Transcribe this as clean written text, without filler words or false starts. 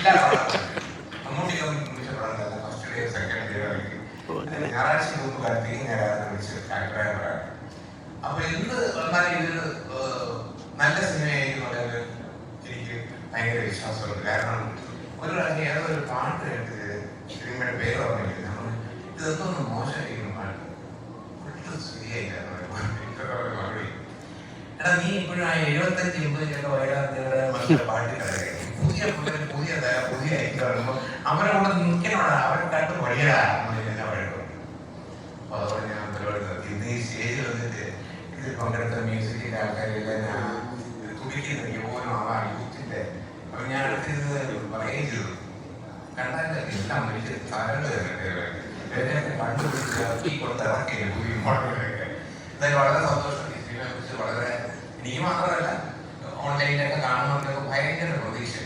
മമ്മൂട്ടിക്കൊന്നും വിളിച്ച പടങ്ങളല്ല, first day second day കളിക്കും. ഞായറാഴ്ച മുമ്പ് കാലത്തേക്ക് ഞാൻ വിളിച്ച് അഭിപ്രായം പറയാം. അപ്പൊ എന്ത് വന്നാലും ഇത് നല്ല സിനിമയായിരിക്കും പറയാൻ എനിക്ക് ഭയങ്കര വിശ്വാസമുണ്ട്. കാരണം ഏതൊരു പാട്ട് കേട്ടത് സിനിമയുടെ പേര് ഓർമ്മയില്ല, ഇതൊന്നും മോശമായിരിക്കുന്നു പാട്ട്, ഒട്ടും ശരിയായില്ല മറുപടി. എടാ നീ ഇപ്പോഴും ആ 75-80 വയലാതെ പാട്ട് കിടക്കും, പുതിയ ഐറ്റം പറയുമ്പോൾ അവരെ കൂടെ നിൽക്കണോടാ, അവരെ കണ്ട് വഴിയടാ എന്നെ വഴക്കും. അപ്പൊ അതുകൊണ്ട് ഞാൻ പരിപാടി നിർത്തി. ഇന്ന് ഈ സ്റ്റേജിൽ വന്നിട്ട് ഇതിൽ പങ്കെടുത്ത മ്യൂസിക്കിന്റെ ആൾക്കാരെല്ലാം ഞാൻ തുടിക്കുന്ന യുവനും ആവാ യൂത്തിന്റെ. അപ്പൊ ഞാൻ അടുത്തിരുന്ന് പറയുകയും ചെയ്തു, കണ്ടാൽ എല്ലാം വലിയ താരങ്ങൾ കണ്ടുപിടിച്ച് ഈ കൊടുത്തിറക്കില്ല പുതിയ മോഡലുകളൊക്കെ. എന്തായാലും വളരെ സന്തോഷം. ഈ സിനിമയെ കുറിച്ച് വളരെ, എനിക്ക് മാത്രമല്ല ഓൺലൈനിലൊക്കെ കാണുന്നവർക്കൊക്കെ